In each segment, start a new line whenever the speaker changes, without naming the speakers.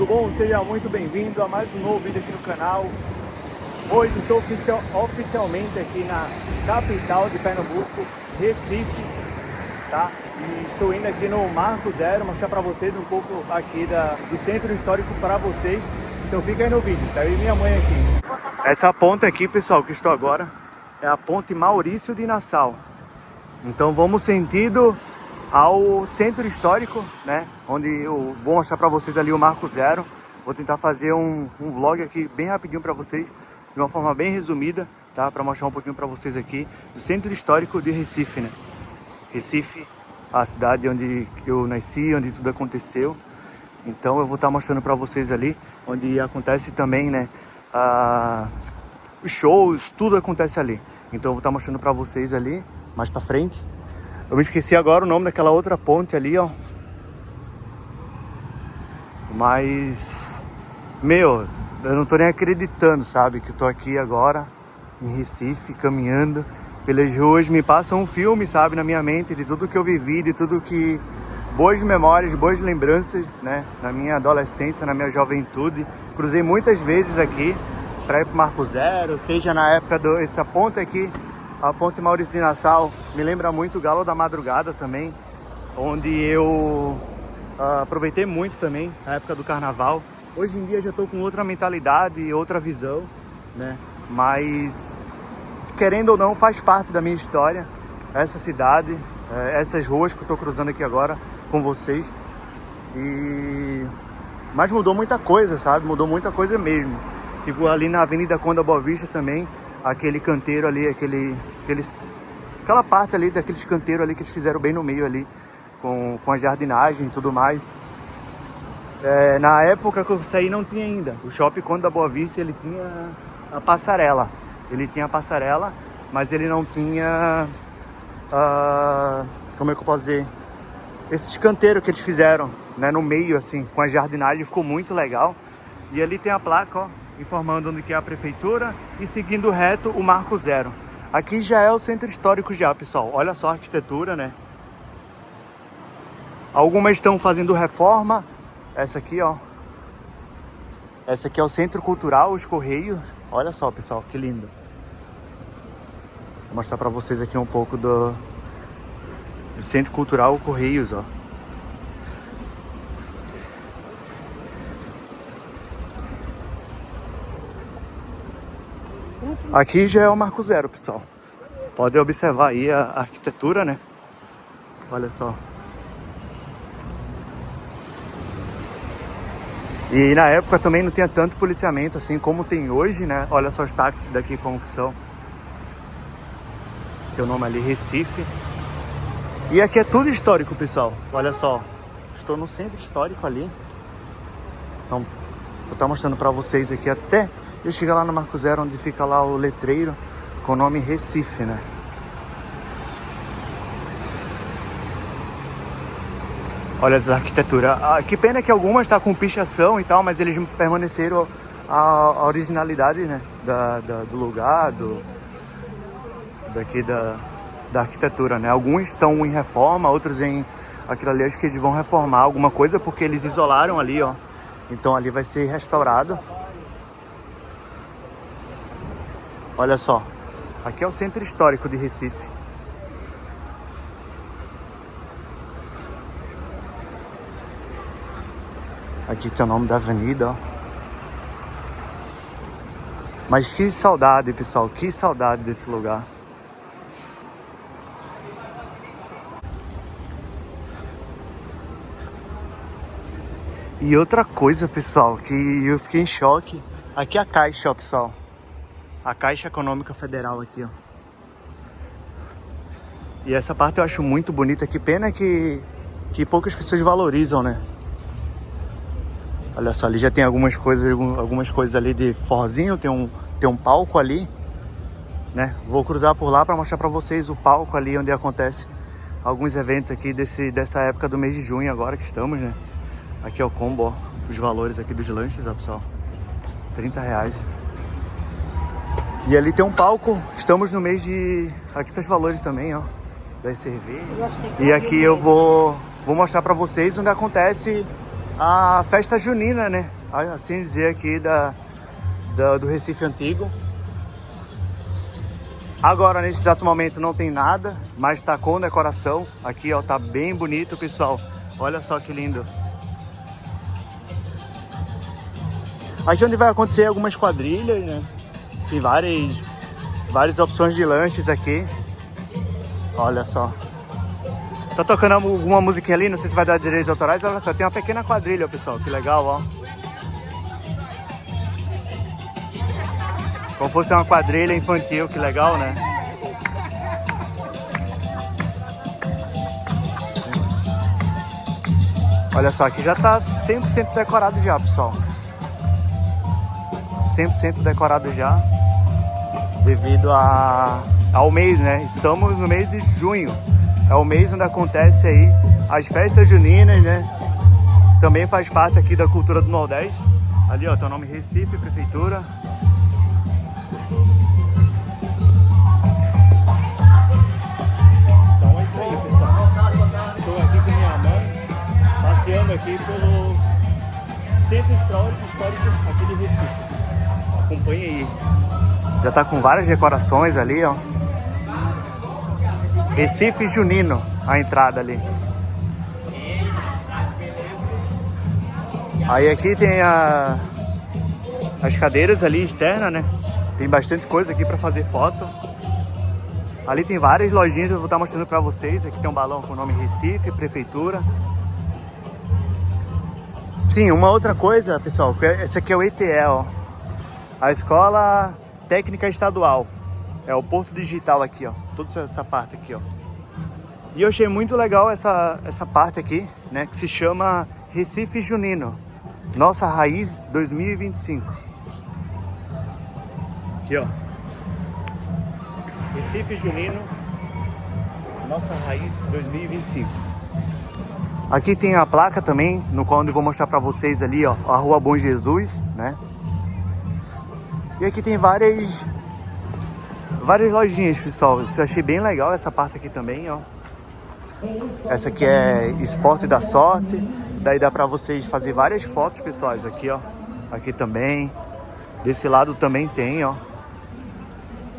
tudo bom? Seja muito bem-vindo a mais um novo vídeo aqui no canal. Hoje estou oficialmente aqui na capital de Pernambuco, Recife, tá? E estou indo aqui no Marco Zero, mostrar para vocês um pouco aqui do centro histórico para vocês. Então fica aí no vídeo, tá eu e minha mãe aqui. Essa ponte aqui, pessoal, que estou agora, é a ponte Maurício de Nassau. Então vamos sentido ao centro histórico, né? Onde eu vou mostrar para vocês ali o Marco Zero. Vou tentar fazer um vlog aqui bem rapidinho para vocês, de uma forma bem resumida, tá? Para mostrar um pouquinho para vocês aqui do centro histórico de Recife, né? Recife, a cidade onde eu nasci, onde tudo aconteceu. Então eu vou estar mostrando para vocês ali, onde acontece também, né? Os shows, tudo acontece ali. Então eu vou estar mostrando para vocês ali, mais para frente. Eu me esqueci agora o nome daquela outra ponte ali, ó. Mas, meu, eu não tô nem acreditando, sabe? Que eu tô aqui agora, em Recife, caminhando pelas ruas. Me passa um filme, sabe? Na minha mente, de tudo que eu vivi, de tudo que... Boas memórias, boas lembranças, né? Na minha adolescência, na minha juventude. Cruzei muitas vezes aqui para ir pro Marco Zero, seja na época essa ponte aqui, a ponte Maurício de Nassau, me lembra muito o Galo da Madrugada também, onde eu aproveitei muito também a época do carnaval. Hoje em dia já estou com outra mentalidade, outra visão, né? Mas, querendo ou não, faz parte da minha história, essa cidade, essas ruas que eu estou cruzando aqui agora com vocês. Mas mudou muita coisa, sabe? Mudou muita coisa mesmo. Tipo, ali na Avenida Conde da Boa Vista também, aquele canteiro ali, aquela parte ali daqueles canteiros ali que eles fizeram bem no meio ali, com a jardinagem e tudo mais. Na época que eu saí não tinha ainda. O Shopping Conde da Boa Vista, ele tinha a passarela. Ele tinha a passarela, mas ele não tinha, como é que eu posso dizer? Esses canteiros que eles fizeram, né, no meio assim, com a jardinagem, ficou muito legal. E ali tem a placa, ó, informando onde que é a prefeitura e seguindo reto o Marco Zero. Aqui já é o centro histórico já, pessoal. Olha só a arquitetura, né? Algumas estão fazendo reforma. Essa aqui, ó. Essa aqui é o Centro Cultural, os Correios. Olha só, pessoal, que lindo. Vou mostrar para vocês aqui um pouco do Centro Cultural Correios, ó. Aqui já é o Marco Zero, pessoal. Pode observar aí a arquitetura, né? Olha só. E na época também não tinha tanto policiamento assim como tem hoje, né? Olha só os táxis daqui como que são. Tem o nome ali, Recife. E aqui é tudo histórico, pessoal. Olha só. Estou no centro histórico ali. Então, vou estar mostrando para vocês aqui até eu chegar lá no Marco Zero, onde fica lá o letreiro com o nome Recife, né? Olha essa arquitetura. Que pena que algumas estão com pichação e tal, mas eles permaneceram a originalidade, né? Do lugar, da arquitetura, né? Alguns estão em reforma, outros em... Aquilo ali, acho que eles vão reformar alguma coisa, porque eles isolaram ali, ó. Então ali vai ser restaurado. Olha só. Aqui é o centro histórico de Recife. Aqui tem o nome da avenida, ó. Mas que saudade, pessoal. Que saudade desse lugar. E outra coisa, pessoal, que eu fiquei em choque. Aqui é a Caixa, ó, pessoal. A Caixa Econômica Federal aqui, ó. E essa parte eu acho muito bonita. Que pena que poucas pessoas valorizam, né? Olha só, ali já tem algumas coisas ali de forrozinho. Tem um palco ali, né? Vou cruzar por lá para mostrar para vocês o palco ali onde acontece alguns eventos aqui dessa época do mês de junho agora que estamos, né? Aqui é o combo, ó, os valores aqui dos lanches, ó, pessoal. R$30. E ali tem um palco, estamos no mês de... Aqui tá os valores também, ó, das cervejas. E aqui eu vou mostrar para vocês onde acontece a festa junina, né? Assim dizer aqui do Recife Antigo. Agora, nesse exato momento, não tem nada, mas tá com decoração. Aqui, ó, tá bem bonito, pessoal. Olha só que lindo. Aqui onde vai acontecer algumas quadrilhas, né? Tem várias opções de lanches aqui. Olha só. Tá tocando alguma musiquinha ali, não sei se vai dar direitos autorais. Olha só, tem uma pequena quadrilha, pessoal. Que legal, ó. Como fosse uma quadrilha infantil, que legal, né? Olha só, aqui já tá 100% decorado já, pessoal. 100% decorado já. Devido ao mês, né? Estamos no mês de junho. É o mês onde acontece aí as festas juninas, né? Também faz parte aqui da cultura do Nordeste. Ali, ó, tem o nome Recife, Prefeitura. Então é isso aí, pessoal. Estou aqui com minha mãe, passeando aqui pelo Centro Histórico aqui de Recife. Acompanhe aí. Já tá com várias decorações ali, ó. Recife Junino, a entrada ali. Aí aqui tem as cadeiras ali externas, né? Tem bastante coisa aqui para fazer foto. Ali tem várias lojinhas, eu vou estar mostrando para vocês. Aqui tem um balão com o nome Recife, Prefeitura. Sim, uma outra coisa, pessoal, esse aqui é o ETE, ó. A Escola Técnica Estadual. É o Porto Digital aqui, ó. Toda essa parte aqui, ó. E eu achei muito legal essa parte aqui, né? Que se chama Recife Junino. Nossa Raiz 2025. Aqui, ó. Recife Junino. Nossa Raiz 2025. Aqui tem a placa também, no qual eu vou mostrar pra vocês ali, ó. A Rua Bom Jesus, né? E aqui tem várias lojinhas, pessoal. Eu achei bem legal essa parte aqui também, ó. Essa aqui é Esporte da Sorte. Daí dá pra vocês fazer várias fotos, pessoais. Aqui, ó. Aqui também. Desse lado também tem, ó.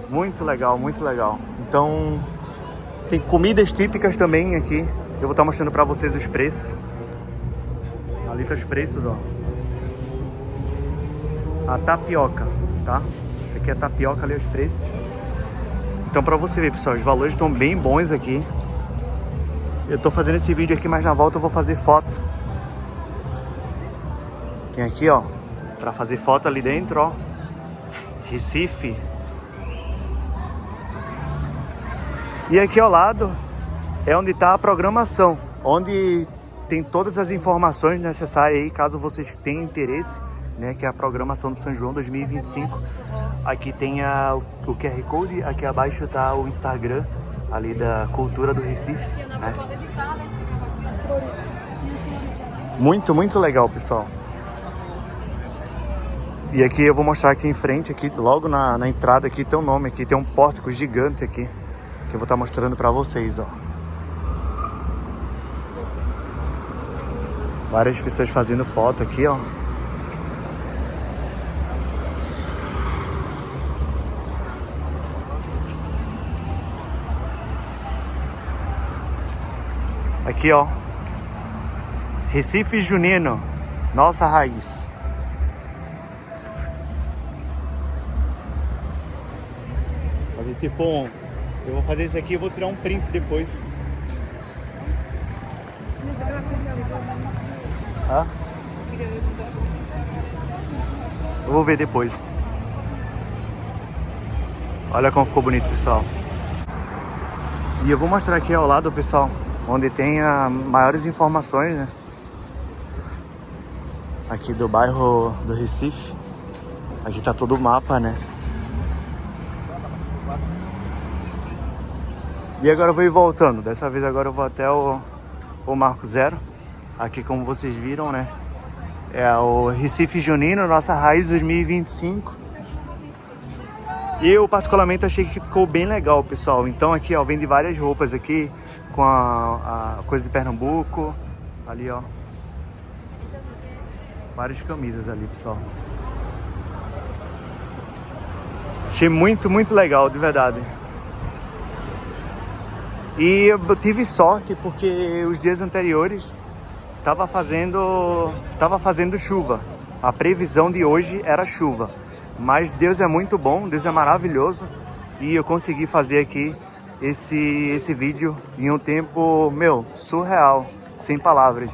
Muito legal, muito legal. Então, tem comidas típicas também aqui. Eu vou estar mostrando pra vocês os preços. Ali tá os preços, ó. A tapioca, tá? Esse aqui é a tapioca, ali os preços. Então pra você ver, pessoal, os valores estão bem bons aqui. Eu tô fazendo esse vídeo aqui, mas na volta eu vou fazer foto. Tem aqui, ó, pra fazer foto ali dentro, ó. Recife. E aqui ao lado é onde tá a programação, onde tem todas as informações necessárias aí, caso vocês tenham interesse, né, que é a programação do São João 2025. Aqui tem o QR Code, aqui abaixo tá o Instagram ali da Cultura do Recife, né? Muito, muito legal, pessoal. E aqui eu vou mostrar aqui em frente, aqui logo na entrada aqui tem um nome aqui, tem um pórtico gigante aqui, que eu vou estar mostrando pra vocês, ó. Várias pessoas fazendo foto aqui, ó. Aqui, ó. Recife Junino, nossa raiz. Fazer tipo um... Eu vou fazer isso aqui e vou tirar um print depois. Hã? Eu vou ver depois. Olha como ficou bonito, pessoal. E eu vou mostrar aqui ao lado, pessoal, onde tem maiores informações, né? Aqui do bairro do Recife. Aqui tá todo o mapa, né? E agora eu vou ir voltando. Dessa vez agora eu vou até o Marco Zero. Aqui, como vocês viram, né? É o Recife Junino, nossa raiz 2025. E eu particularmente achei que ficou bem legal, pessoal. Então aqui, ó, vende várias roupas aqui com a coisa de Pernambuco. Ali, ó. Várias camisas ali, pessoal. Achei muito, muito legal, de verdade. E eu tive sorte porque os dias anteriores tava fazendo chuva. A previsão de hoje era chuva. Mas Deus é muito bom, Deus é maravilhoso. E eu consegui fazer aqui esse vídeo em um tempo, surreal, sem palavras.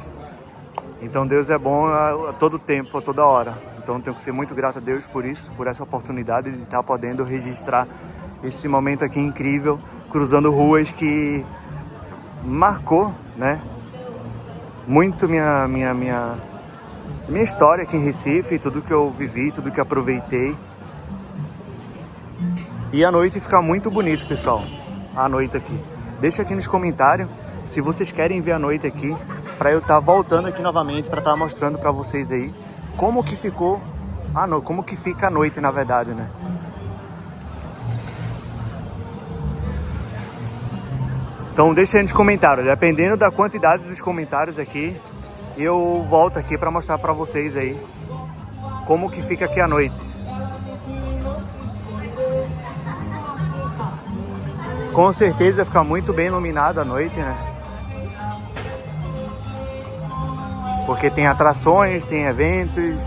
Então Deus é bom a todo tempo, a toda hora. Então tenho que ser muito grato a Deus por isso, por essa oportunidade de estar podendo registrar esse momento aqui incrível, cruzando ruas que marcou, né, muito minha história aqui em Recife, tudo que eu vivi, tudo que aproveitei. E a noite fica muito bonito, pessoal, a noite aqui. Deixa aqui nos comentários se vocês querem ver a noite aqui, para eu estar voltando aqui novamente, para estar mostrando para vocês aí como que ficou como que fica a noite, na verdade, né? Então deixa aí nos comentários, dependendo da quantidade dos comentários aqui, eu volto aqui para mostrar para vocês aí como que fica aqui a noite. Com certeza fica muito bem iluminado à noite, né? Porque tem atrações, tem eventos,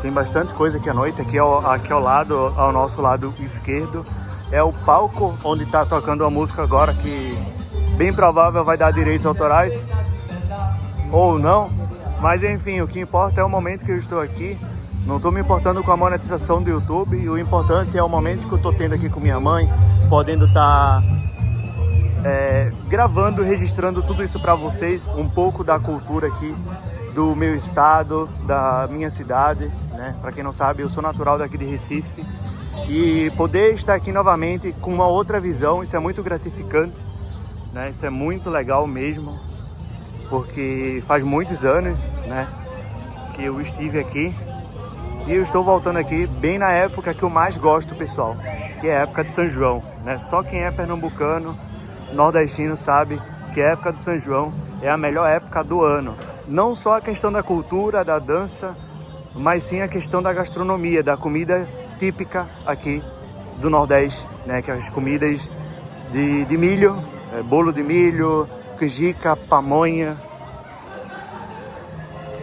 tem bastante coisa aqui à noite. Aqui ao lado, ao nosso lado esquerdo, é o palco onde está tocando a música agora, que bem provável vai dar direitos autorais, ou não. Mas enfim, o que importa é o momento que eu estou aqui. Não estou me importando com a monetização do YouTube. E o importante é o momento que eu estou tendo aqui com minha mãe, podendo estar gravando, registrando tudo isso para vocês, um pouco da cultura aqui do meu estado, da minha cidade, né? Para quem não sabe, eu sou natural daqui de Recife. E poder estar aqui novamente com uma outra visão, isso é muito gratificante, né? Isso é muito legal mesmo, porque faz muitos anos, né, que eu estive aqui. E eu estou voltando aqui bem na época que eu mais gosto, pessoal, que é a época de São João, né? Só quem é pernambucano, nordestino, sabe que a época do São João é a melhor época do ano. Não só a questão da cultura, da dança, mas sim a questão da gastronomia, da comida típica aqui do Nordeste, né? Que é as comidas de milho, bolo de milho, canjica, pamonha.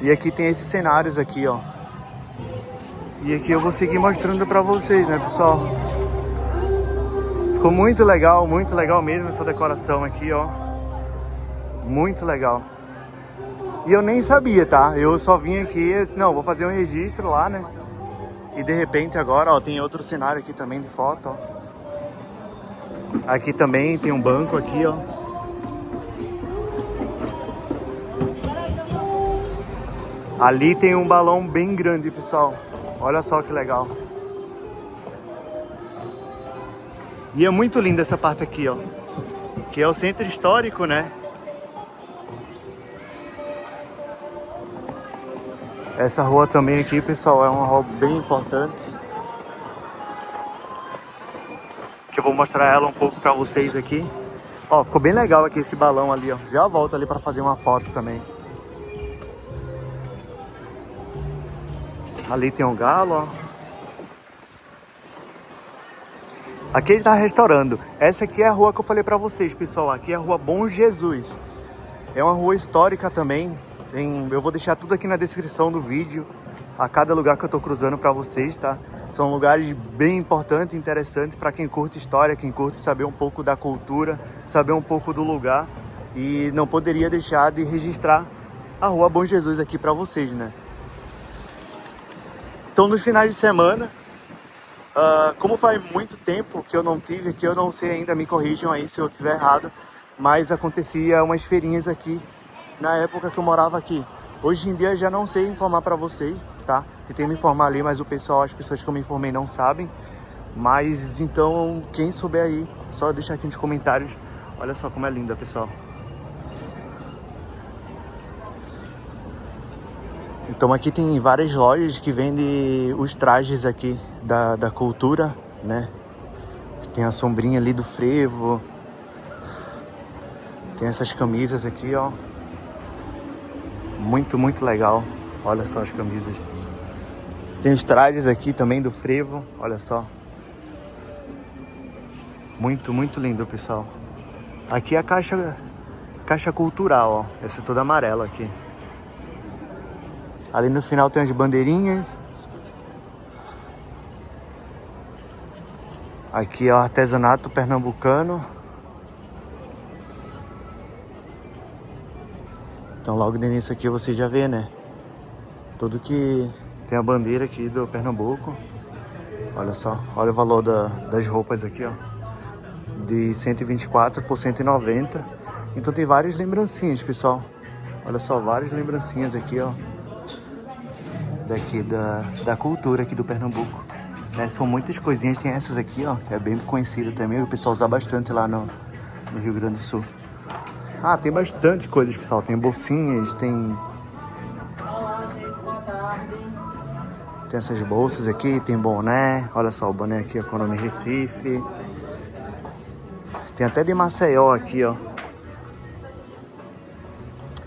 E aqui tem esses cenários aqui, ó. E aqui eu vou seguir mostrando pra vocês, né, pessoal? Ficou muito legal mesmo essa decoração aqui, ó. Muito legal. E eu nem sabia, tá? Eu só vim aqui e disse, não, vou fazer um registro lá, né? E de repente agora, ó, tem outro cenário aqui também de foto, ó. Aqui também tem um banco aqui, ó. Ali tem um balão bem grande, pessoal. Olha só que legal. E é muito linda essa parte aqui, ó. Que é o centro histórico, né? Essa rua também aqui, pessoal, é uma rua bem importante. Que eu vou mostrar ela um pouco pra vocês aqui. Ó, ficou bem legal aqui esse balão ali, ó. Já volto ali pra fazer uma foto também. Ali tem um galo, ó. Aqui ele tá restaurando. Essa aqui é a rua que eu falei pra vocês, pessoal. Aqui é a rua Bom Jesus. É uma rua histórica também. Eu vou deixar tudo aqui na descrição do vídeo. A cada lugar que eu tô cruzando pra vocês, tá? São lugares bem importantes e interessantes pra quem curte história, quem curte saber um pouco da cultura, saber um pouco do lugar. E não poderia deixar de registrar a rua Bom Jesus aqui pra vocês, né? Então, nos finais de semana, como faz muito tempo que eu não tive aqui, eu não sei ainda, me corrijam aí se eu estiver errado, mas acontecia umas feirinhas aqui na época que eu morava aqui. Hoje em dia já não sei informar para vocês, tá? Tentei me informar ali, mas as pessoas que eu me informei não sabem. Mas então, quem souber aí, só deixar aqui nos comentários. Olha só como é linda, pessoal. Então aqui tem várias lojas que vendem os trajes aqui da cultura, né? Tem a sombrinha ali do frevo. Tem essas camisas aqui, ó. Muito, muito legal.
Olha só as camisas. Tem os trajes aqui também do frevo. Olha só. Muito, muito lindo, pessoal. Aqui é a caixa cultural, ó. Essa é toda amarela aqui. Ali no final tem as bandeirinhas. Aqui é o artesanato pernambucano. Então logo no início aqui você já vê, né? Tudo que tem a bandeira aqui do Pernambuco. Olha só, olha o valor das roupas aqui, ó. De 124 por 190. Então tem várias lembrancinhas, pessoal. Olha só, várias lembrancinhas aqui, ó. Daqui da cultura aqui do Pernambuco. Né? São muitas coisinhas, tem essas aqui, ó. É bem conhecida também, o pessoal usa bastante lá no Rio Grande do Sul. Ah, tem bastante coisas, pessoal. Tem bolsinhas, tem essas bolsas aqui, tem boné. Olha só, o boné aqui, ó, com o nome Recife. Tem até de Maceió aqui, ó.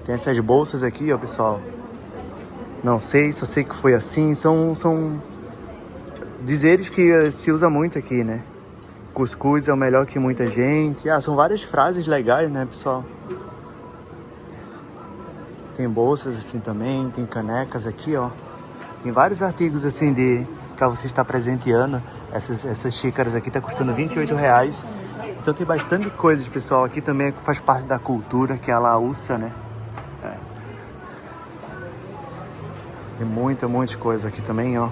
Tem essas bolsas aqui, ó, pessoal. Não sei, só sei que foi assim. São dizeres que se usa muito aqui, né? Cuscuz é o melhor que muita gente. Ah, são várias frases legais, né, pessoal? Tem bolsas assim também, tem canecas aqui, ó. Tem vários artigos assim pra você estar presenteando. Essas xícaras aqui tá custando R$28. Então tem bastante coisas, pessoal. Aqui também faz parte da cultura, que é a laúça, né? É. Tem muita coisa aqui também, ó.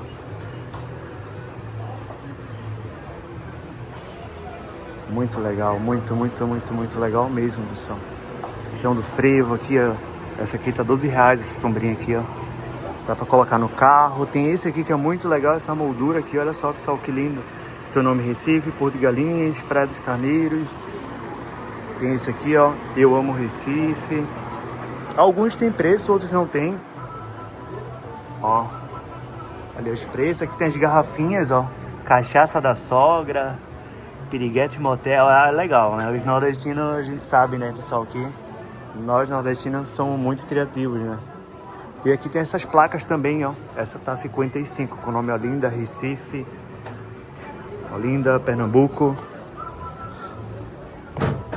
Muito legal, muito legal mesmo, pessoal. Então do frevo aqui, ó. Essa aqui tá R$12, essa sombrinha aqui, ó. Dá pra colocar no carro. Tem esse aqui que é muito legal, essa moldura aqui. Olha só, pessoal, que lindo. Teu nome Recife, Porto de Galinhas, Praia dos Carneiros. Tem esse aqui, ó. Eu amo Recife. Alguns tem preço, outros não tem. Ó. Olha os preços. Aqui tem as garrafinhas, ó. Cachaça da sogra. Piriguete motel. Ah, legal, né? Os nordestinos, a gente sabe, né, pessoal, que nós nordestinos somos muito criativos, né? E aqui tem essas placas também, ó. Essa tá 55, com o nome Olinda, Recife. Olinda, Pernambuco.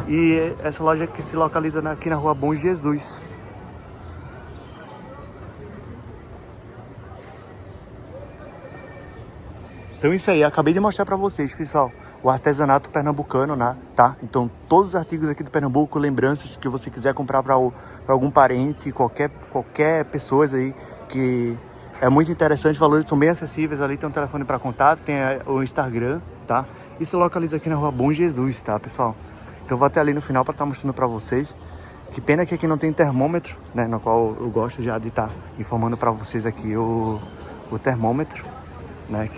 E essa loja que se localiza aqui na rua Bom Jesus. Então isso aí, acabei de mostrar pra vocês, pessoal, o artesanato pernambucano, né? Tá? Então todos os artigos aqui do Pernambuco, lembranças que você quiser comprar pra algum parente, qualquer pessoa aí, que é muito interessante, os valores são bem acessíveis. Ali tem um telefone para contato, tem o Instagram, tá? E se localiza aqui na rua Bom Jesus, tá, pessoal? Então eu vou até ali no final para estar mostrando para vocês. Que pena que aqui não tem termômetro, né? No qual eu gosto já de estar informando para vocês aqui o termômetro, né?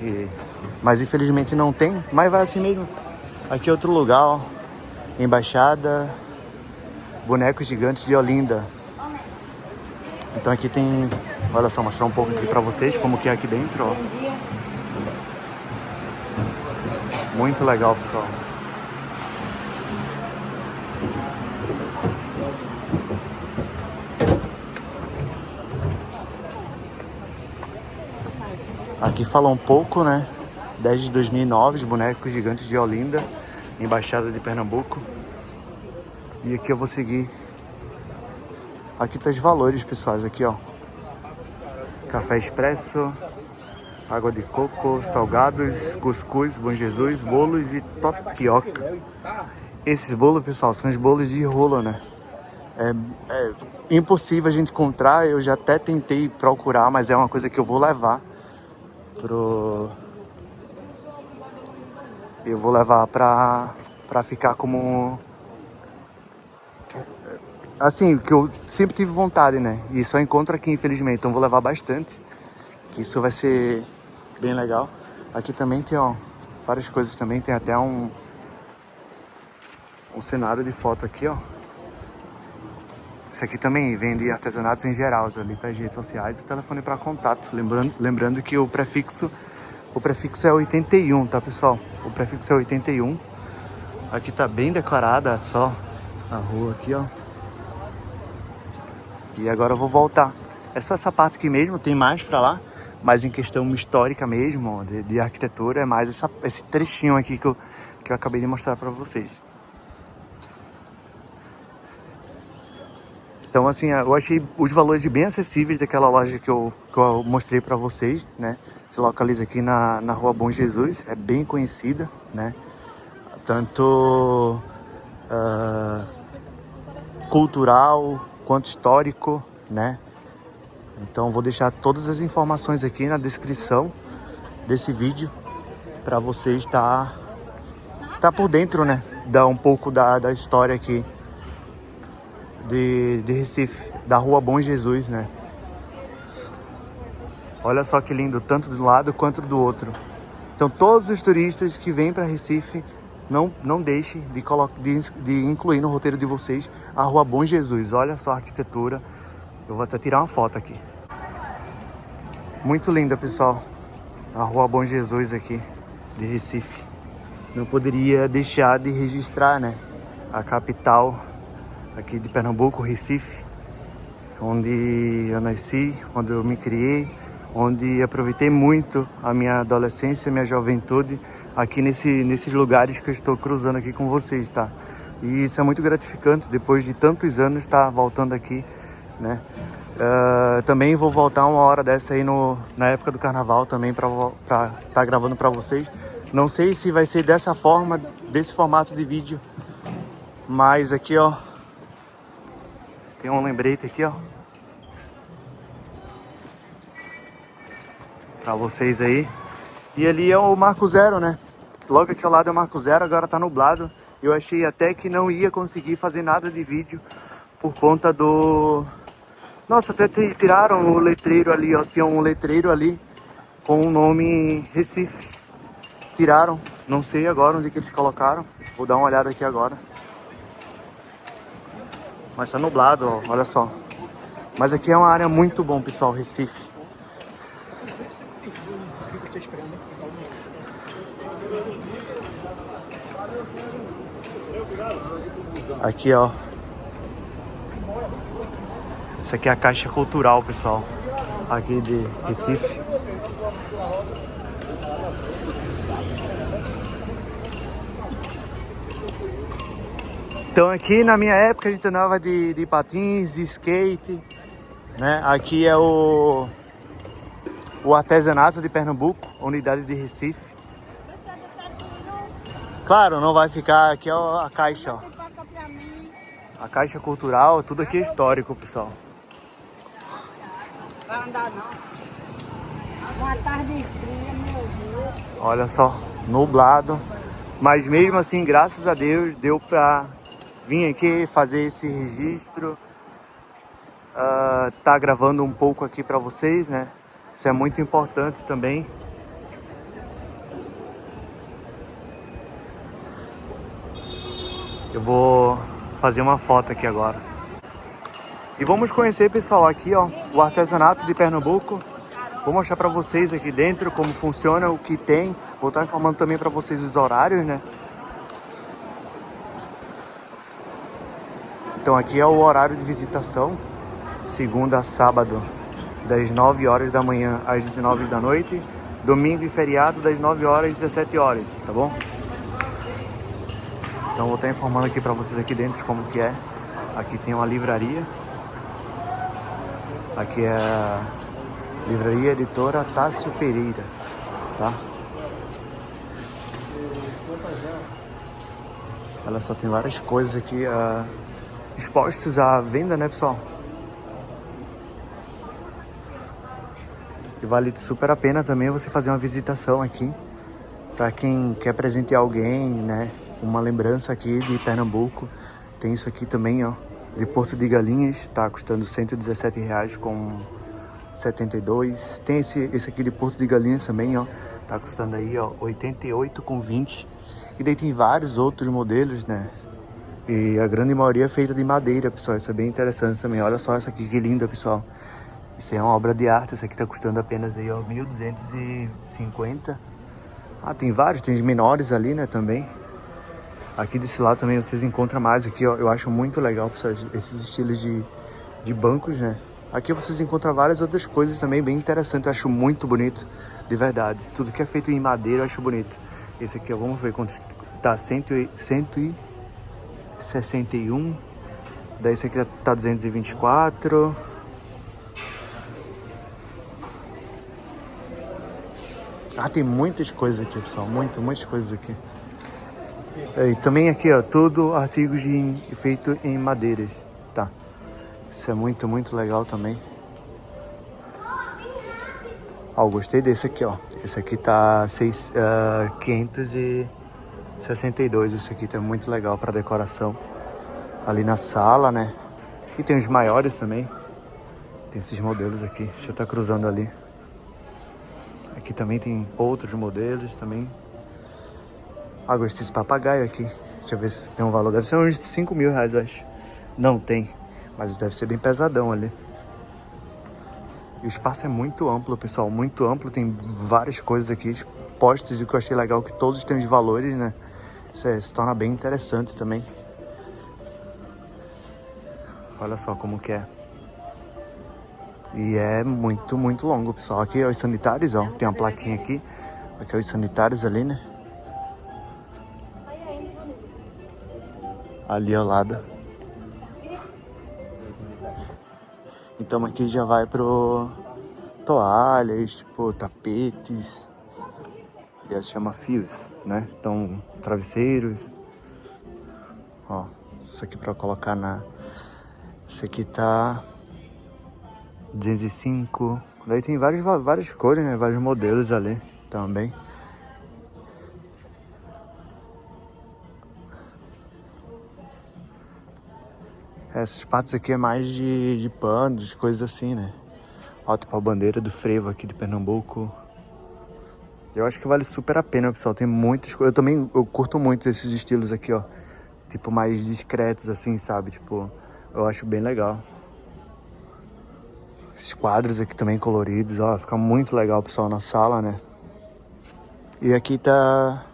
Mas infelizmente não tem, mas vai assim mesmo. Aqui é outro lugar, ó. Embaixada Bonecos Gigantes de Olinda. Então aqui tem, olha só, mostrar um pouco aqui pra vocês como que é aqui dentro, ó. Muito legal, pessoal. Aqui fala um pouco, né? 10 de 2009, os Bonecos Gigantes de Olinda, Embaixada de Pernambuco. E aqui eu vou seguir. Aqui tá os valores, pessoal, aqui, ó. Café expresso, água de coco, salgados, cuscuz, Bom Jesus, bolos e tapioca. Esses bolos, pessoal, são os bolos de rolo, né? É impossível a gente encontrar, eu já até tentei procurar, mas é uma coisa que eu vou levar Eu vou levar pra ficar como... Assim, que eu sempre tive vontade, né? E só encontro aqui, infelizmente. Então vou levar bastante. Que isso vai ser bem legal. Aqui também tem, ó, várias coisas também. Tem até um cenário de foto aqui, ó. Isso aqui também vende artesanatos em geral, ali para as redes sociais. O telefone para contato. Lembrando que o prefixo é 81, tá, pessoal? O prefixo é 81. Aqui tá bem decorada, só a rua aqui, ó. E agora eu vou voltar. É só essa parte aqui mesmo, tem mais pra lá. Mas em questão histórica mesmo, de arquitetura, é mais esse trechinho aqui que eu acabei de mostrar pra vocês. Então, assim, eu achei os valores bem acessíveis daquela loja que eu mostrei pra vocês, né? Se localiza aqui na Rua Bom Jesus, é bem conhecida, né? Tanto cultural quanto histórico, né? Então vou deixar todas as informações aqui na descrição desse vídeo para vocês tá por dentro, né? Dar um pouco da história aqui de Recife, da Rua Bom Jesus, né? Olha só que lindo, tanto de um lado quanto do outro. Então todos os turistas que vêm para Recife, não deixem de incluir no roteiro de vocês a Rua Bom Jesus. Olha só a arquitetura. Eu vou até tirar uma foto aqui. Muito linda, pessoal. A Rua Bom Jesus aqui de Recife. Não poderia deixar de registrar, né? A capital aqui de Pernambuco, Recife. Onde eu nasci, onde eu me criei. Onde aproveitei muito a minha adolescência, minha juventude. Aqui nesses lugares que eu estou cruzando aqui com vocês, tá? E isso é muito gratificante, depois de tantos anos estar voltando aqui, né? Também vou voltar uma hora dessa aí na época do carnaval também para estar gravando para vocês. Não sei se vai ser dessa forma, desse formato de vídeo, mas aqui, ó, tem um lembrete aqui, ó, para vocês aí. E ali é o Marco Zero, né? Logo aqui ao lado é o Marco Zero, agora tá nublado. Eu achei até que não ia conseguir fazer nada de vídeo por conta do... Nossa, até tiraram o letreiro ali, ó. Tinha um letreiro ali com o nome Recife. Tiraram, não sei agora onde que eles colocaram. Vou dar uma olhada aqui agora. Mas tá nublado, ó, olha só. Mas aqui é uma área muito bom, pessoal, Recife. Aqui, ó. Essa aqui é a Caixa Cultural, pessoal. Aqui de Recife. Então aqui na minha época a gente andava de patins, de skate, né? Aqui é o artesanato de Pernambuco, unidade de Recife. Claro, não vai ficar, aqui é a caixa, ó. A Caixa Cultural, tudo aqui é histórico, pessoal.
Vai andar não. Uma tarde fria, meu Deus.
Olha só, nublado. Mas mesmo assim, graças a Deus, deu pra vir aqui fazer esse registro. Tá gravando um pouco aqui pra vocês, né? Isso é muito importante também. Eu vou fazer uma foto aqui agora. E vamos conhecer, pessoal, aqui, ó, o artesanato de Pernambuco. Vou mostrar pra vocês aqui dentro como funciona, o que tem. Vou estar informando também pra vocês os horários, né? Então aqui é o horário de visitação. Segunda a sábado, das 9 horas da manhã às 19 da noite. Domingo e feriado, das 9 horas às 17 horas, tá bom? Então vou estar informando aqui pra vocês aqui dentro como que é. Aqui tem uma livraria. Aqui é a Livraria Editora Tássio Pereira, tá? Olha só, tem várias coisas aqui expostas à venda, né, pessoal? E vale super a pena também você fazer uma visitação aqui. Pra quem quer presentear alguém, né? Uma lembrança aqui de Pernambuco. Tem isso aqui também, ó. De Porto de Galinhas, tá custando R$117 com 72. Tem esse aqui de Porto de Galinhas também, ó. Tá custando aí, ó, 88 com 20. E daí tem vários outros modelos, né? E a grande maioria é feita de madeira, pessoal. Isso é bem interessante também. Olha só essa aqui, que linda, pessoal. Isso é uma obra de arte. Essa aqui tá custando apenas aí, ó, 1.250. Ah, tem vários, tem menores ali, né, também. Aqui desse lado também vocês encontram mais aqui, ó. Eu acho muito legal, pessoal, esses estilos de bancos, né? Aqui vocês encontram várias outras coisas também bem interessantes. Eu acho muito bonito, de verdade. Tudo que é feito em madeira eu acho bonito. Esse aqui, ó, vamos ver quanto tá. 161. Daí esse aqui tá 224. Ah, tem muitas coisas aqui, pessoal. Muitas coisas aqui. E também aqui, ó, tudo artigos feito em madeiras, tá? Isso é muito legal também. Ó, eu gostei desse aqui, ó. Esse aqui tá 562. Esse aqui tá muito legal para decoração. Ali na sala, né? E tem os maiores também. Tem esses modelos aqui. Deixa eu estar cruzando ali. Aqui também tem outros modelos também. Ah, gostei desse papagaio aqui. Deixa eu ver se tem um valor. Deve ser uns 5 mil reais, eu acho. Não tem. Mas deve ser bem pesadão ali. E o espaço é muito amplo, pessoal. Muito amplo. Tem várias coisas aqui. Postes, e o que eu achei legal é que todos têm os valores, né? Isso se torna bem interessante também. Olha só como que é. E é muito longo, pessoal. Aqui é os sanitários, ó. Tem uma plaquinha aqui. Aqui é os sanitários ali, né? Ali ao lado. Então aqui já vai pro toalhas, tipo, tapetes. E chama fios, né? Então, travesseiros. Ó, isso aqui pra colocar na... Esse aqui tá 205. Daí tem várias cores, né? Vários modelos ali também. Essas partes aqui é mais de panos, coisas assim, né? Ó, tipo a bandeira do frevo aqui de Pernambuco. Eu acho que vale super a pena, pessoal. Tem muitas coisas. Eu curto muito esses estilos aqui, ó. Tipo, mais discretos, assim, sabe? Tipo, eu acho bem legal. Esses quadros aqui também coloridos, ó. Fica muito legal, pessoal, na sala, né? E aqui tá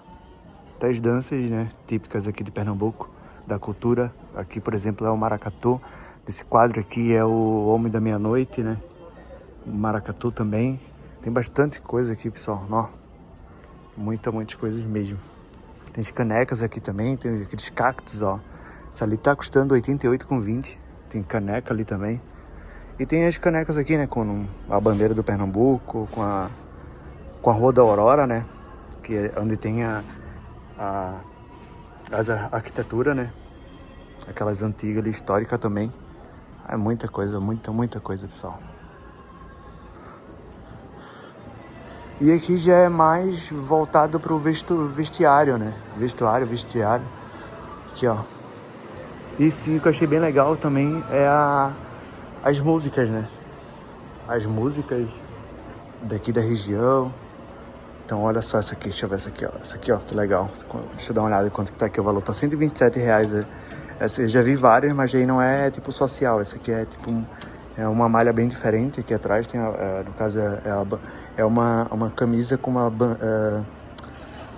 as danças, né? Típicas aqui de Pernambuco, da cultura. Aqui, por exemplo, é o maracatu. Esse quadro aqui é o Homem da Meia-Noite, né? O maracatu também. Tem bastante coisa aqui, pessoal. Ó, muitas coisas mesmo. Tem as canecas aqui também. Tem aqueles cactos, ó. Essa ali tá custando 88,20. Tem caneca ali também. E tem as canecas aqui, né? Com a bandeira do Pernambuco, com a Rua da Aurora, né? Que é onde tem a arquitetura, né? Aquelas antigas ali, histórica também. É muita coisa, muita coisa, pessoal. E aqui já é mais voltado pro vestiário, né? Vestiário. Aqui, ó. E sim, o que eu achei bem legal também é as músicas, né? As músicas daqui da região. Então, olha só essa aqui. Deixa eu ver essa aqui, ó. Essa aqui, ó, que legal. Deixa eu dar uma olhada quanto que tá aqui o valor. Tá R$127. Essa eu já vi várias, mas aí não é tipo social. Essa aqui é tipo é uma malha bem diferente. Aqui atrás tem, no caso, é uma camisa com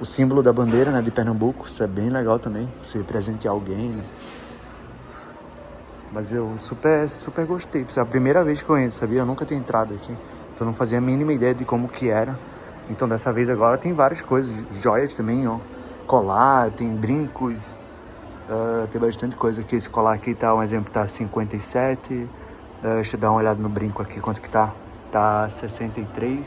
o símbolo da bandeira, né, de Pernambuco. Isso é bem legal também. Você presentear alguém, né? Mas eu super gostei. É a primeira vez que eu entro, sabia? Eu nunca tinha entrado aqui. Então eu não fazia a mínima ideia de como que era. Então dessa vez agora tem várias coisas. Joias também, ó. Colar, tem brincos. Tem bastante coisa aqui. Esse colar aqui tá, um exemplo, tá 57. Deixa eu dar uma olhada no brinco aqui. Quanto que tá? Tá 63.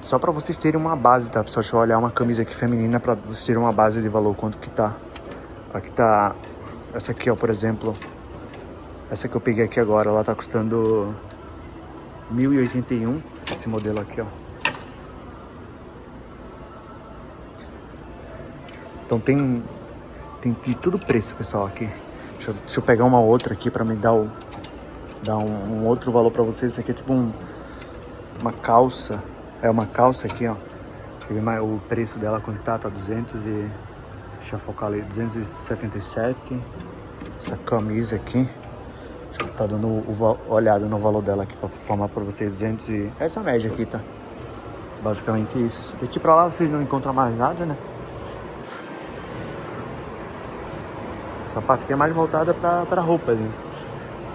Só pra vocês terem uma base, tá, pessoal? Deixa eu olhar uma camisa aqui feminina pra vocês terem uma base de valor. Quanto que tá? Aqui tá... Essa aqui, ó, por exemplo. Essa que eu peguei aqui agora, ela tá custando 1.081. Esse modelo aqui, ó. Então tem tudo preço, pessoal, aqui. Deixa eu pegar uma outra aqui pra me dar um outro valor pra vocês. Isso aqui é tipo uma calça. É uma calça aqui, ó. Deixa eu ver o preço dela, quanto tá? Tá 200 e... Deixa eu focar ali, 277. Essa camisa aqui. Deixa eu estar dando olhada no valor dela aqui pra formar pra vocês. 200 e... Essa média aqui, tá? Basicamente isso. Daqui pra lá vocês não encontram mais nada, né? Essa parte aqui é mais voltada pra roupas, né?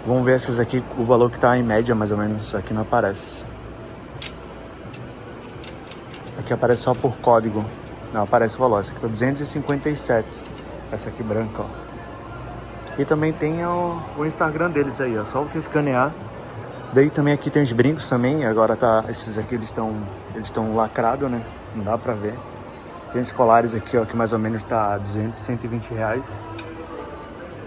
Vamos ver essas aqui, o valor que tá em média, mais ou menos. Aqui não aparece. Aqui aparece só por código. Não, aparece o valor. Essa aqui tá 257. Essa aqui branca, ó. E também tem o Instagram deles aí, ó. Só você escanear. Daí também aqui tem os brincos também. Agora tá... Esses aqui, eles estão lacrados, né? Não dá pra ver. Tem os colares aqui, ó, que mais ou menos tá 200, 120 reais.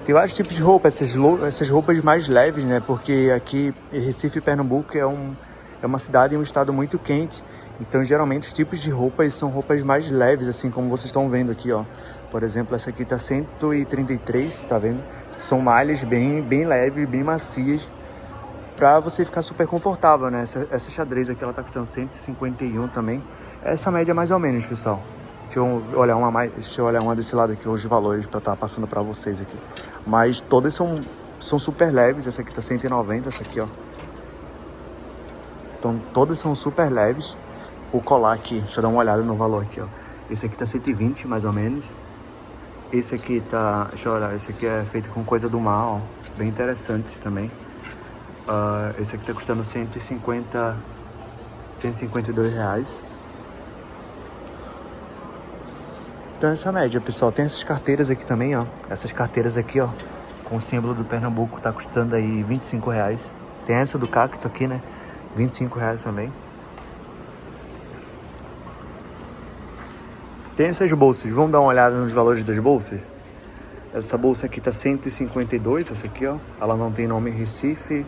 Tem vários tipos de roupa, essas roupas mais leves, né? Porque aqui em Recife, Pernambuco é uma cidade e um estado muito quente. Então, geralmente, os tipos de roupas são roupas mais leves, assim como vocês estão vendo aqui, ó. Por exemplo, essa aqui tá 133, tá vendo? São malhas bem leves, bem macias, pra você ficar super confortável, né? Essa xadrez aqui, ela tá custando 151 também. Essa média mais ou menos, pessoal. Deixa eu olhar uma desse lado aqui, os valores, pra estar passando pra vocês aqui. Mas todas são super leves. Essa aqui tá 190, essa aqui, ó. Então todas são super leves. O colar aqui, deixa eu dar uma olhada no valor aqui, ó. Esse aqui tá 120, mais ou menos. Esse aqui tá, deixa eu olhar, esse aqui é feito com coisa do mar, ó. Bem interessante também. Esse aqui tá custando 152 reais. Então essa média, pessoal. Tem essas carteiras aqui também, ó. Essas carteiras aqui, ó, com o símbolo do Pernambuco, tá custando aí 25 reais. Tem essa do cacto aqui, né? 25 reais também. Tem essas bolsas. Vamos dar uma olhada nos valores das bolsas? Essa bolsa aqui tá 152, essa aqui, ó. Ela não tem nome Recife,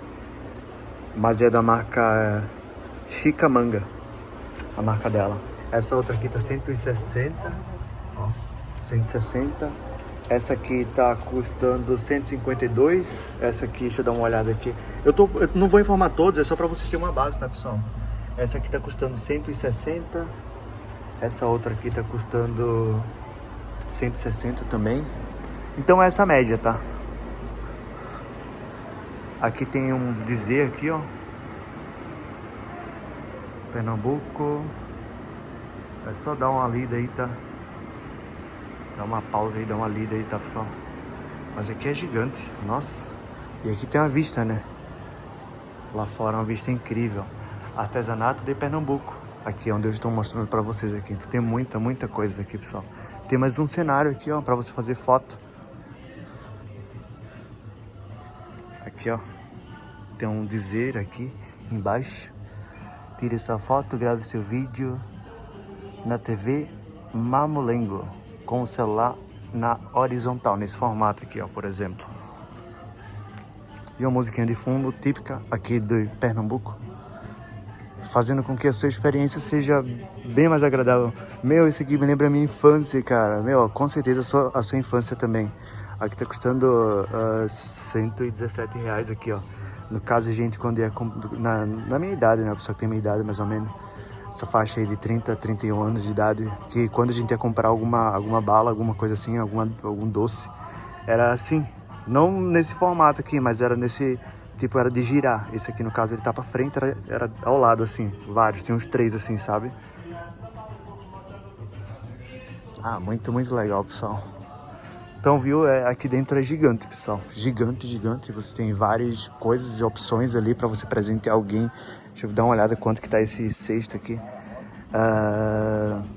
mas é da marca Chicamanga, a marca dela. Essa outra aqui tá 160, ó, 160. Essa aqui tá custando 152. Essa aqui, deixa eu dar uma olhada aqui. Eu não vou informar todos, é só pra vocês terem uma base, tá, pessoal? Essa aqui tá custando 160. Essa outra aqui tá custando 160 também. Então é essa média, tá? Aqui tem um dizer aqui, ó. Pernambuco. É só dar uma lida aí, tá? Dá uma pausa aí, dá uma lida aí, tá, pessoal? Mas aqui é gigante, nossa. E aqui tem uma vista, né? Lá fora uma vista incrível. Artesanato de Pernambuco. Aqui é onde eu estou mostrando pra vocês aqui. Então, tem muita coisa aqui, pessoal. Tem mais um cenário aqui, ó, pra você fazer foto. Aqui, ó. Tem um dizer aqui embaixo. Tire sua foto, grave seu vídeo na TV Mamulengo, com o celular na horizontal, nesse formato aqui, ó, por exemplo. E uma musiquinha de fundo típica aqui de Pernambuco, fazendo com que a sua experiência seja bem mais agradável. Meu, isso aqui me lembra a minha infância, cara. Meu, com certeza a sua infância também. Aqui tá custando 117 reais aqui, ó. No caso, gente, quando ia na minha idade, né? A pessoa que tem minha idade, mais ou menos. Essa faixa aí de 30, 31 anos de idade. Que quando a gente ia comprar alguma bala, alguma coisa assim, algum doce, era assim. Não nesse formato aqui, mas era nesse... Tipo, era de girar. Esse aqui, no caso, ele tá pra frente, era ao lado, assim. Vários, tem uns 3, assim, sabe? Ah, muito legal, pessoal. Então, viu? Aqui dentro é gigante, pessoal. Gigante. Você tem várias coisas e opções ali pra você presentear alguém. Deixa eu dar uma olhada quanto que tá esse cesto aqui.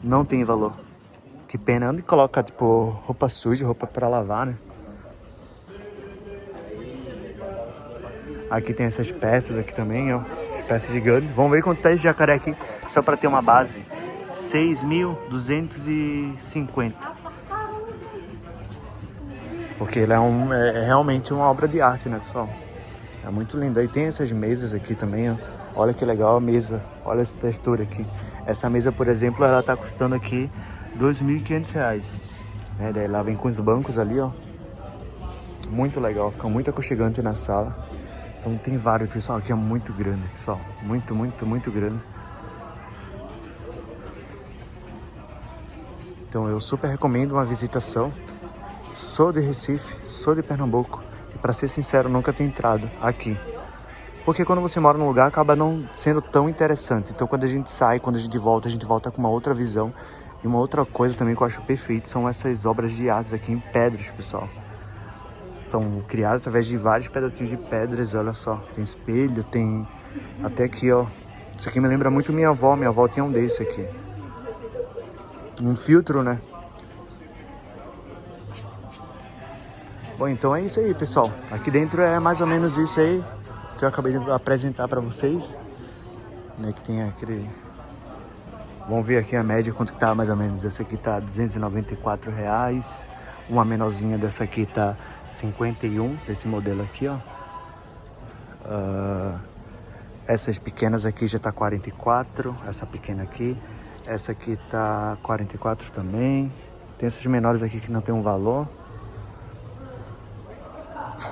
Não tem valor. Que pena. Onde coloca, tipo, roupa suja, roupa pra lavar, né? Aqui tem essas peças aqui também, ó. Essas peças gigantes. Vamos ver quanto tá esse jacaré aqui, só para ter uma base. 6.250. Porque ele é realmente uma obra de arte, né, pessoal? É muito lindo. Aí tem essas mesas aqui também, ó. Olha que legal a mesa. Olha essa textura aqui. Essa mesa, por exemplo, ela tá custando aqui R$2.500. Daí lá vem com os bancos ali, ó. Muito legal. Fica muito aconchegante na sala. Então tem vários, pessoal, aqui é muito grande, pessoal, muito grande. Então eu super recomendo uma visitação. Sou de Recife, sou de Pernambuco e, pra ser sincero, nunca tenho entrado aqui. Porque quando você mora num lugar, acaba não sendo tão interessante. Então quando a gente sai, quando a gente volta com uma outra visão. E uma outra coisa também que eu acho perfeito são essas obras de arte aqui em pedras, pessoal. são criadas através de vários pedacinhos de pedras, olha só. Tem espelho, tem até aqui, ó. Isso aqui me lembra muito minha avó tinha um desse aqui. Um filtro, né? Bom, então é isso aí, pessoal. Aqui dentro é mais ou menos isso aí que eu acabei de apresentar pra vocês, né? Que tem aquele... Vamos ver aqui a média, quanto que tá mais ou menos. Essa aqui tá R$294. Uma menorzinha dessa aqui tá 51, desse modelo aqui, ó. Essas pequenas aqui já tá 44, essa pequena aqui. Essa aqui tá 44 também. Tem essas menores aqui que não tem um valor.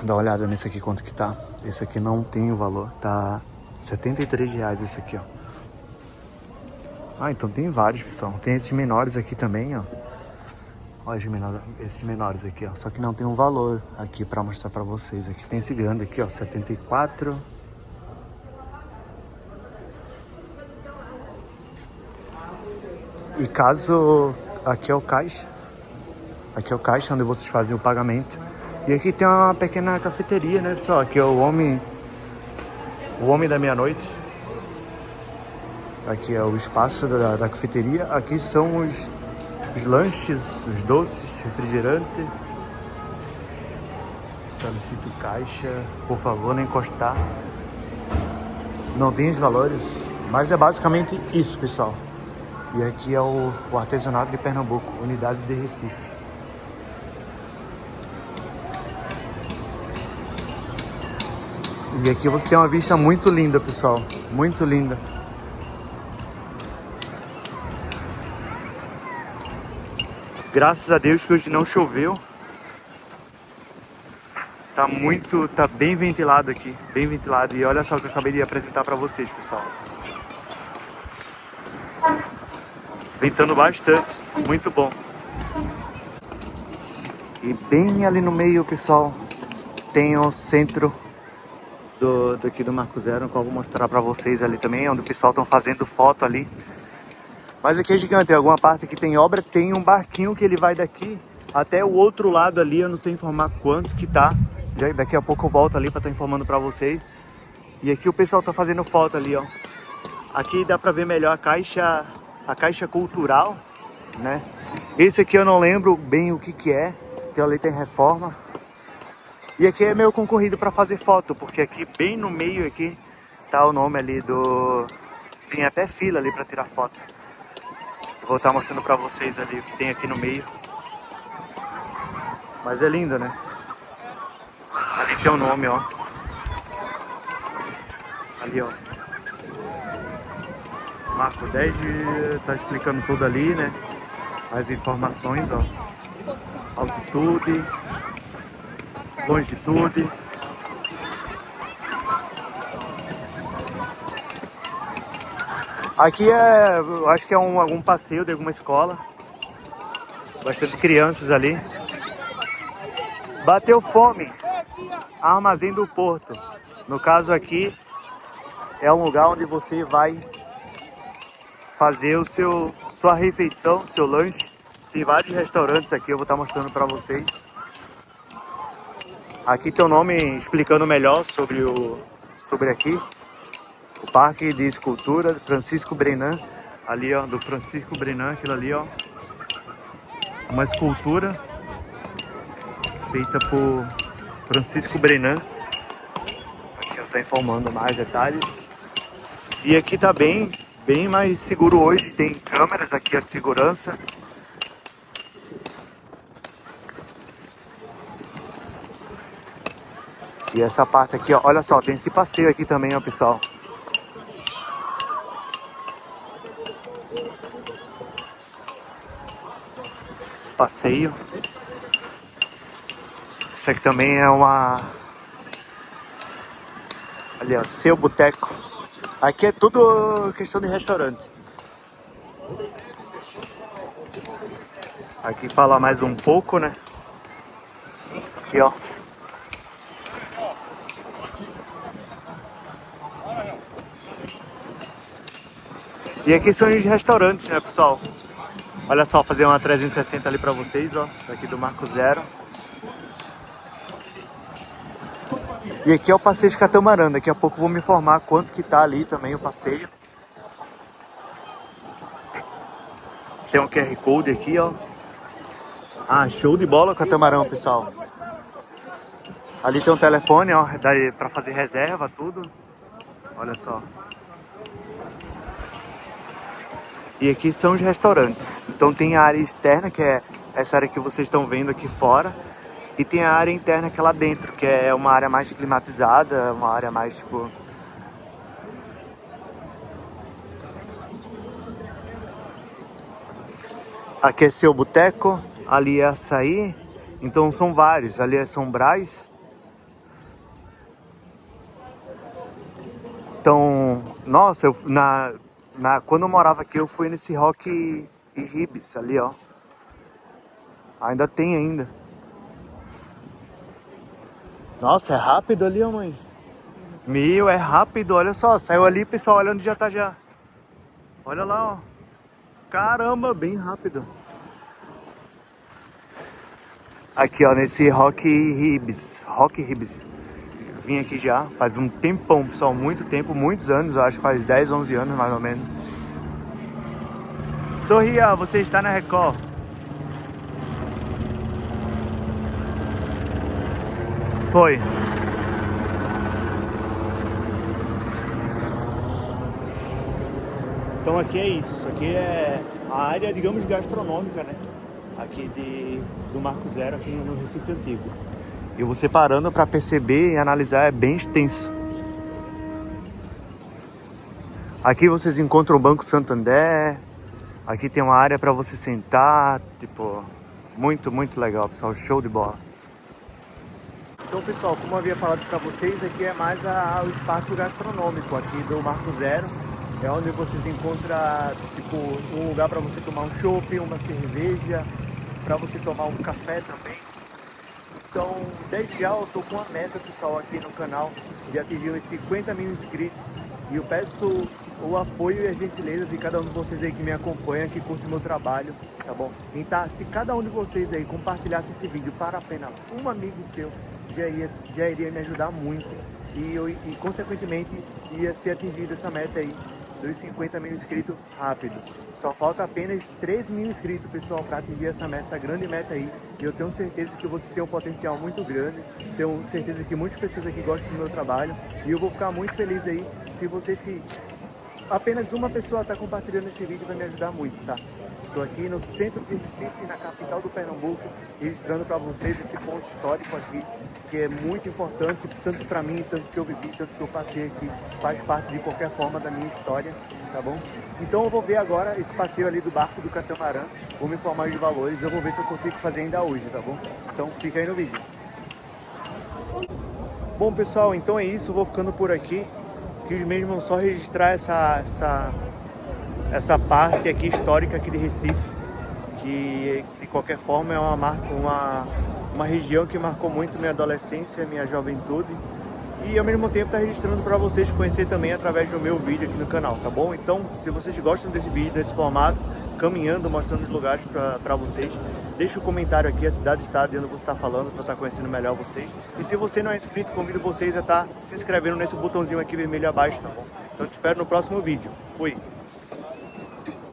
Dá uma olhada nesse aqui quanto que tá. Esse aqui não tem o valor, tá R$73 esse aqui, ó. Ah, então tem vários, pessoal. Tem esses menores aqui também, ó. Olha esses menores aqui, ó. Só que não tem um valor aqui pra mostrar pra vocês. Aqui tem esse grande aqui, ó, 74. E caso... Aqui é o caixa. Aqui é o caixa onde vocês fazem o pagamento. E aqui tem uma pequena cafeteria, né, pessoal? Aqui é o homem da meia-noite. Aqui é o espaço da cafeteria. Aqui são os lanches, os doces, refrigerante. Solicito caixa. Por favor, não encostar. Não tem os valores. Mas é basicamente isso, pessoal. E aqui é o artesanato de Pernambuco, unidade de Recife. E aqui você tem uma vista muito linda, pessoal. Muito linda. Graças a Deus que hoje não choveu. Tá bem ventilado aqui. Bem ventilado. E olha só o que eu acabei de apresentar pra vocês, pessoal. Ventando bastante. Muito bom. E bem ali no meio, pessoal, tem o centro daqui do Marco Zero, que eu vou mostrar pra vocês ali também, onde o pessoal estão fazendo foto ali. Mas aqui é gigante, tem alguma parte que tem obra, tem um barquinho que ele vai daqui até o outro lado ali, eu não sei informar quanto que tá. Daqui a pouco eu volto ali pra estar informando pra vocês. E aqui o pessoal tá fazendo foto ali, ó. Aqui dá pra ver melhor a caixa cultural, né? Esse aqui eu não lembro bem o que é, que ali tem reforma. E aqui é meio concorrido para fazer foto, porque aqui bem no meio aqui tá o nome ali do... Tem até fila ali para tirar foto. Eu vou estar mostrando para vocês ali o que tem aqui no meio. Mas é lindo, né? Ali tem o nome, ó. Ali, ó. Marco 10 tá explicando tudo ali, né? As informações, ó. Altitude, longitude. Aqui eu acho que é algum passeio de alguma escola. Bastante crianças ali. Bateu fome. Armazém do Porto. No caso aqui é um lugar onde você vai fazer sua refeição, seu lanche. Tem vários restaurantes aqui, eu vou estar mostrando para vocês. Aqui tem o nome explicando melhor sobre aqui. O Parque de Escultura do Francisco Brenan. Ali, ó, do Francisco Brenan, aquilo ali, ó. Uma escultura feita por Francisco Brenan. Aqui está informando mais detalhes. E aqui tá bem mais seguro hoje. Tem câmeras aqui de segurança. E essa parte aqui, ó, olha só, tem esse passeio aqui também, ó, pessoal. Passeio. Isso aqui também é uma... Ali, ó, Seu Boteco. Aqui é tudo questão de restaurante. Aqui fala mais um pouco, né? Aqui, ó. E aqui são os restaurantes, né, pessoal? Olha só, fazer uma 360 ali pra vocês, ó. Daqui do Marco Zero. E aqui é o passeio de catamarã. Daqui a pouco eu vou me informar quanto que tá ali também o passeio. Tem um QR Code aqui, ó. Ah, show de bola o catamarã, pessoal. Ali tem um telefone, ó, pra fazer reserva, tudo. Olha só. E aqui são os restaurantes. Então tem a área externa, que é essa área que vocês estão vendo aqui fora. E tem a área interna que é lá dentro, que é uma área mais climatizada, uma área mais, tipo... Aqui é seu boteco, ali é açaí. Então são vários. Ali é São Brás. Então, nossa, quando eu morava aqui, eu fui nesse Rock e Ribs ali, ó. Ainda tem ainda. Nossa, é rápido ali, ó, mãe. Meu, é rápido, olha só. Saiu ali, pessoal, olha onde já tá já. Olha lá, ó. Caramba, bem rápido. Aqui, ó, nesse Rock Ribs. Vim aqui já, faz um tempão, pessoal, muito tempo, muitos anos, eu acho que faz 10, 11 anos mais ou menos. Sorria, você está na Record. Foi. Então aqui é isso, aqui é a área, digamos, gastronômica, né? Aqui do Marco Zero, aqui no Recife Antigo. E você parando para perceber e analisar, é bem extenso. Aqui vocês encontram o Banco Santander. Aqui tem uma área para você sentar. Tipo, muito, muito legal, pessoal. Show de bola. Então, pessoal, como eu havia falado para vocês, aqui é mais o espaço gastronômico aqui do Marco Zero. É onde vocês encontram, tipo, um lugar para você tomar um chopp, uma cerveja, para você tomar um café também. Então, desde já eu tô com uma meta, pessoal, aqui no canal de atingir os 50 mil inscritos. E eu peço o apoio e a gentileza de cada um de vocês aí que me acompanha, que curte o meu trabalho, tá bom? Então, se cada um de vocês aí compartilhasse esse vídeo para apenas um amigo seu, já iria me ajudar muito. E consequentemente, ia ser atingida essa meta aí dos 50 mil inscritos rápido. Só falta apenas 3 mil inscritos, pessoal, para atingir essa grande meta aí. E eu tenho certeza que vocês têm um potencial muito grande. Tenho certeza que muitas pessoas aqui gostam do meu trabalho. E eu vou ficar muito feliz aí se vocês que... Apenas uma pessoa está compartilhando esse vídeo, vai me ajudar muito, tá? Estou aqui no centro de Recife, na capital do Pernambuco, registrando para vocês esse ponto histórico aqui, que é muito importante, tanto para mim, tanto que eu vivi, tanto que eu passei aqui, faz parte de qualquer forma da minha história, tá bom? Então eu vou ver agora esse passeio ali do barco do catamarã, vou me informar de valores, eu vou ver se eu consigo fazer ainda hoje, tá bom? Então fica aí no vídeo. Bom, pessoal, então é isso, eu vou ficando por aqui. Quis mesmo só registrar essa parte aqui histórica aqui de Recife, que de qualquer forma é uma região que marcou muito minha adolescência, minha juventude, e ao mesmo tempo está registrando para vocês conhecer também através do meu vídeo aqui no canal, tá bom? Então, se vocês gostam desse vídeo, desse formato, caminhando, mostrando os lugares para vocês, deixa um comentário aqui, a cidade, estado de onde você está falando, para estar conhecendo melhor vocês. E se você não é inscrito, convido vocês a estar se inscrevendo nesse botãozinho aqui vermelho abaixo, tá bom? Então te espero no próximo vídeo. Fui!